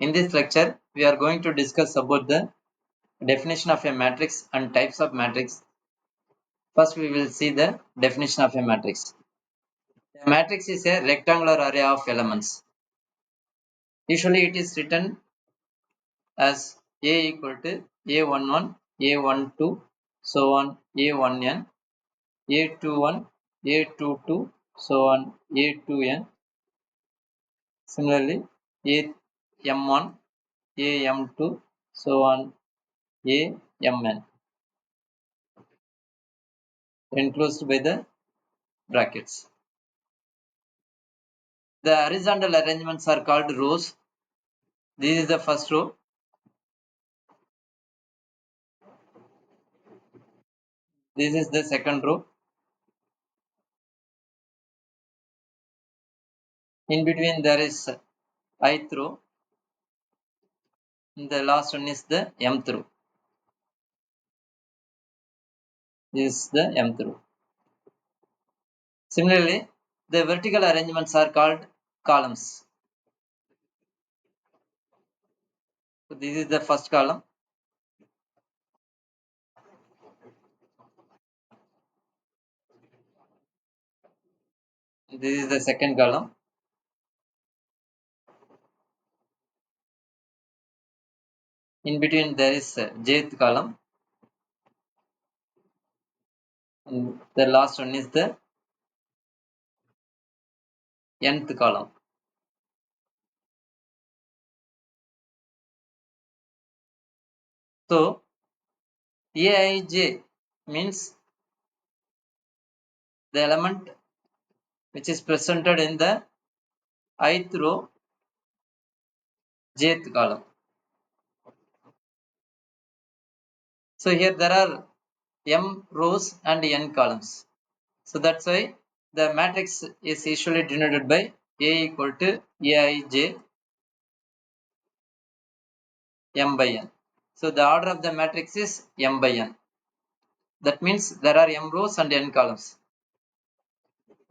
In this lecture, we are going to discuss about the definition of a matrix and types of matrix. First, we will see the definition of a matrix. A matrix is a rectangular array of elements. Usually, it is written as A equal to A11, A12, so on, A1n, A21, A22, so on, A2n. Similarly, AM1, AM2, so on, AMN, enclosed by the brackets. The horizontal arrangements are called rows. This is the first row. This is the second row. In between there is ith row. And the last one is the mth row. This is the mth row. Similarly, the vertical arrangements are called columns. So this is the first column. This is the second column. In between there is jth column. And the last one is the nth column. So Aij means the element which is presented in the ith row, jth column. So here there are m rows and n columns. So that's why the matrix is usually denoted by A equal to Aij m by n. So the order of the matrix is m by n. That means there are m rows and n columns.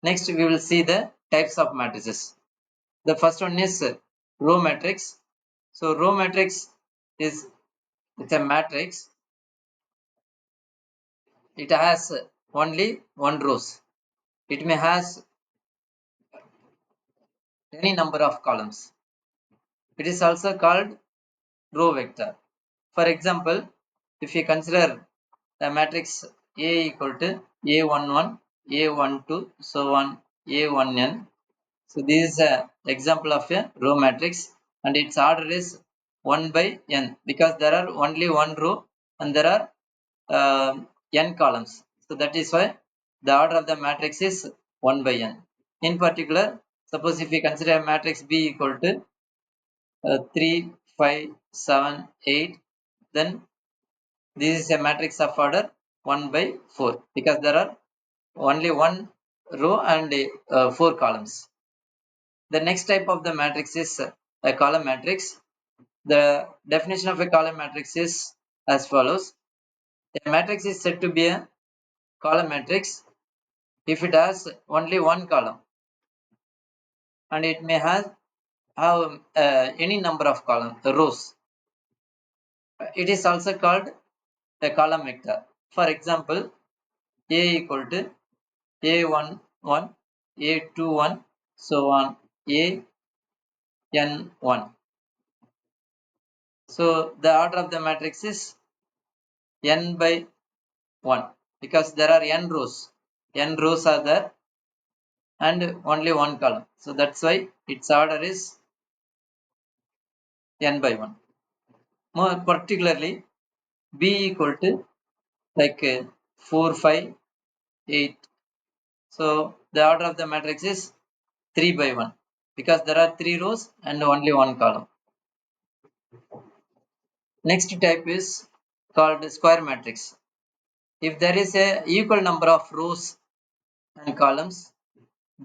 Next we will see the types of matrices. The first one is row matrix. So row matrix is it's a matrix. It has only one rows. It may has any number of columns. It is also called row vector. For example, if you consider the matrix A equal to A11, A12, so on, A1n. So this is an example of a row matrix and its order is 1 by n because there are only one row and there are n columns. So that is why the order of the matrix is 1 by n. In particular, suppose if we consider a matrix B equal to 3, 5, 7, 8, then this is a matrix of order 1 by 4 because there are only one row and 4 columns. The next type of the matrix is a column matrix. The definition of a column matrix is as follows. A matrix is said to be a column matrix if it has only one column and it may have any number of rows. It is also called a column vector. For example, A equal to A11, A21, so on, AN1. So the order of the matrix is n by 1 because there are n rows. N rows are there and only one column. So that's why its order is n by 1. More particularly, B equal to like 4, 5, 8. So the order of the matrix is 3 by 1 because there are 3 rows and only one column. Next type is called square matrix. If there is a equal number of rows and columns,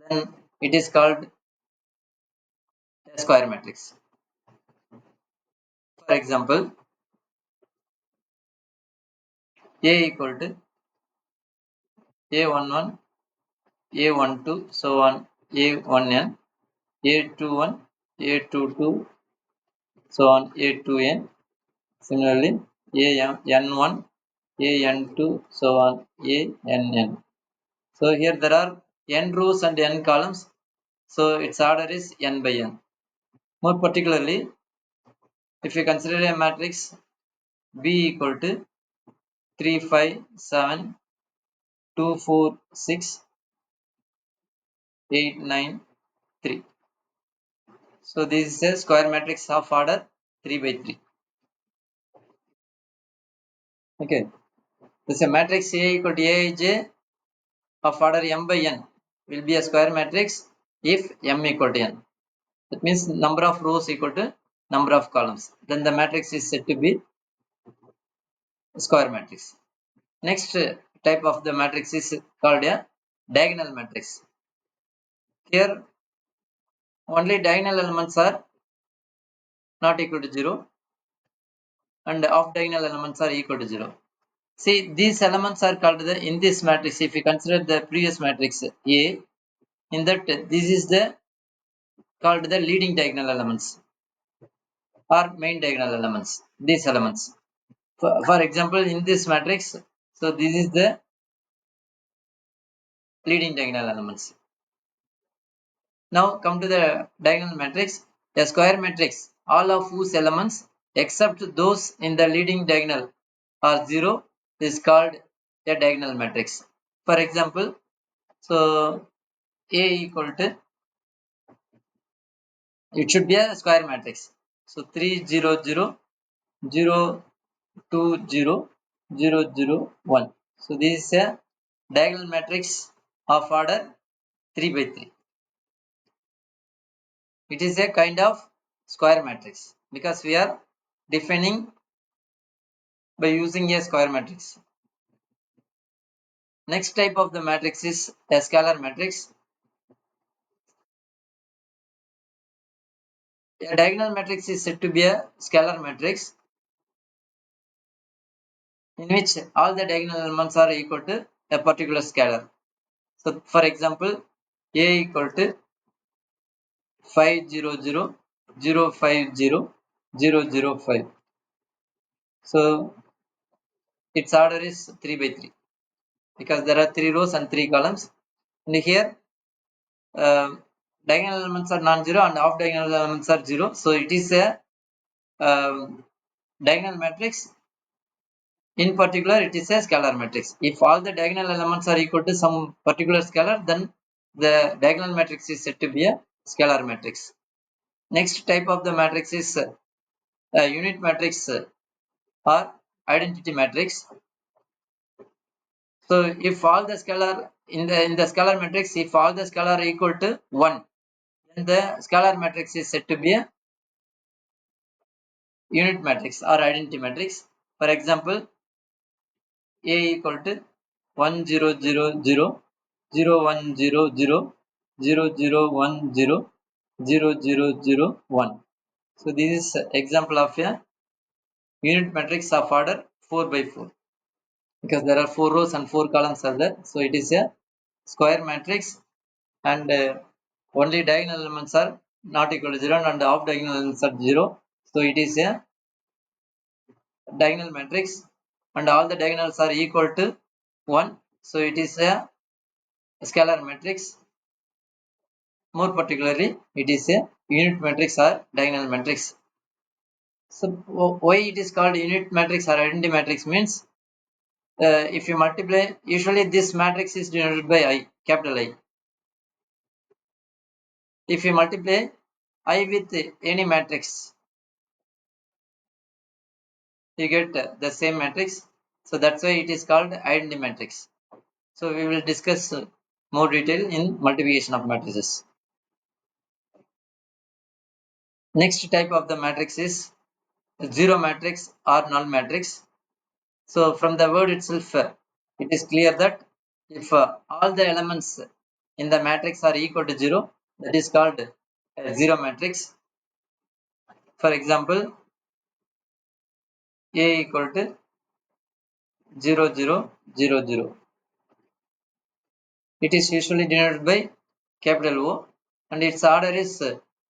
then it is called a square matrix. For example, A equal to A11, A12, so on, A1n, A21, A22, so on A2n. Similarly, an1, an2, so on ann. So here there are n rows and n columns. So its order is n by n. More particularly, if you consider a matrix B equal to 3, 5, 7, 2, 4, 6, 8, 9, 3. So this is a square matrix of order 3 by 3. Okay. This is a matrix A equal to Aij of order m by n will be a square matrix if m equal to n. That means number of rows equal to number of columns. Then the matrix is said to be square matrix. Next type of the matrix is called a diagonal matrix. Here only diagonal elements are not equal to 0 and off diagonal elements are equal to 0. See, these elements are called in this matrix. If you consider the previous matrix A, in that this is the called the leading diagonal elements or main diagonal elements. These elements. For example, in this matrix, so this is the leading diagonal elements. Now come to the diagonal matrix. A square matrix, all of whose elements except those in the leading diagonal are 0 is called a diagonal matrix. For example, so A equal to, it should be a square matrix. So 3, 0, 0, 0, 2, 0, 0, 0, 1. So this is a diagonal matrix of order 3 by 3. It is a kind of square matrix because we are defining by using a square matrix. Next type of the matrix is a scalar matrix. A diagonal matrix is said to be a scalar matrix in which all the diagonal elements are equal to a particular scalar. So, for example, A equal to 500, 050, 005. So, its order is 3 by 3 because there are 3 rows and 3 columns. And here, diagonal elements are non-zero and off diagonal elements are 0. So, it is a diagonal matrix. In particular, it is a scalar matrix. If all the diagonal elements are equal to some particular scalar, then the diagonal matrix is said to be a scalar matrix. Next type of the matrix is a unit matrix or identity matrix. So if all the scalar in the scalar matrix, if all the scalar are equal to 1, then the scalar matrix is said to be a unit matrix or identity matrix. For example, A equal to 1000, 0100, 0010, 0001. So this is example of a unit matrix of order 4 by 4 because there are 4 rows and 4 columns are there. So it is a square matrix and only diagonal elements are not equal to 0 and off diagonal elements are 0. So it is a diagonal matrix and all the diagonals are equal to 1. So it is a scalar matrix. More particularly, it is a unit matrix or diagonal matrix. So why it is called unit matrix or identity matrix means if you multiply, usually this matrix is denoted by I, capital I. If you multiply I with any matrix, you get the same matrix. So that's why it is called identity matrix. So we will discuss more detail in multiplication of matrices. Next type of the matrix is zero matrix or null matrix. So from the word itself, it is clear that if all the elements in the matrix are equal to 0, that is called a zero matrix. For example, A equal to 0000. It is usually denoted by capital O and its order is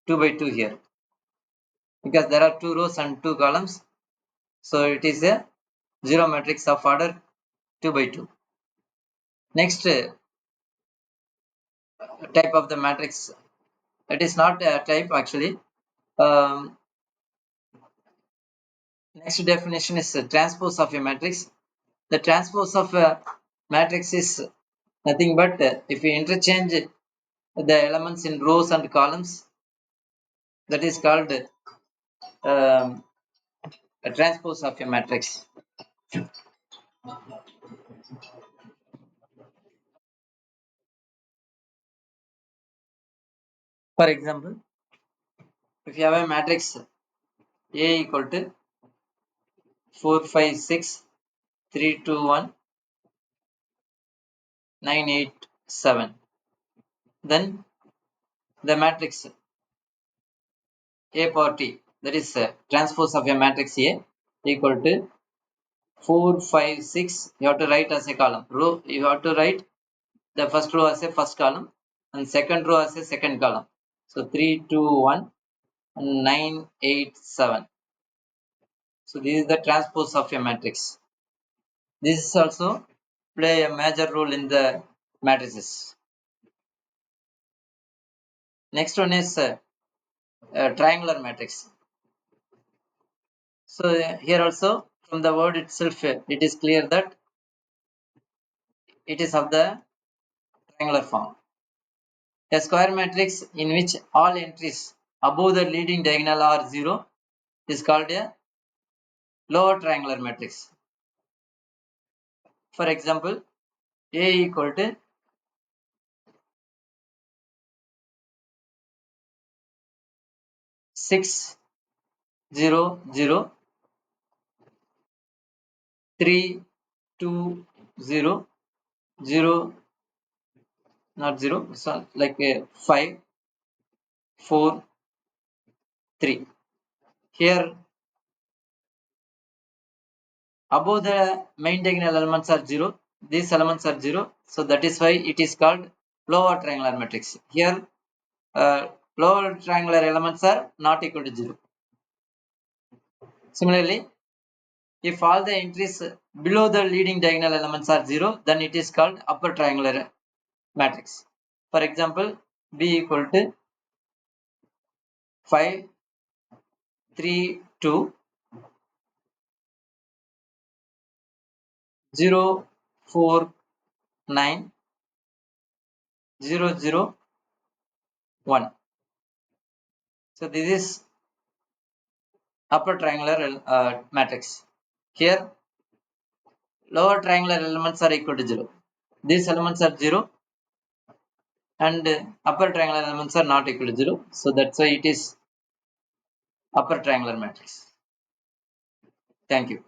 2 by 2 here. because there are 2 rows and 2 columns. So it is a 0 matrix of order 2 by 2. Next type of the matrix, it is not a type actually. Um, Next definition is transpose of a matrix. The transpose of a matrix is nothing but if we interchange the elements in rows and columns, that is called um, a transpose of a matrix. For example, if you have a matrix A equal to 4, 5, 6, 3, 2, 1, 9, 8, 7, then the matrix A power T, that is transpose of a matrix A, equal to 4, 5, 6. You have to write as a column. Row, you have to write the first row as a first column and second row as a second column. So 3, 2, 1 and 9, 8, 7. So this is the transpose of a matrix. This is also play a major role in the matrices. Next one is triangular matrix. So here also from the word itself, it is clear that it is of the triangular form. A square matrix in which all entries above the leading diagonal are 0 is called a lower triangular matrix. For example, A equal to 6, 0, 0, 3, 2, 0, 0, not 0, so like 5, 4, 3. Here above the main diagonal elements are 0. These elements are 0. So that is why it is called lower triangular matrix. Here lower triangular elements are not equal to 0. Similarly, if all the entries below the leading diagonal elements are 0, then it is called upper triangular matrix. For example, B equal to 5, 3, 2, 0, 4, 9, 0, 0, 1. So this is upper triangular matrix. Here lower triangular elements are equal to 0. These elements are 0 and upper triangular elements are not equal to 0. So that's why it is upper triangular matrix. Thank you.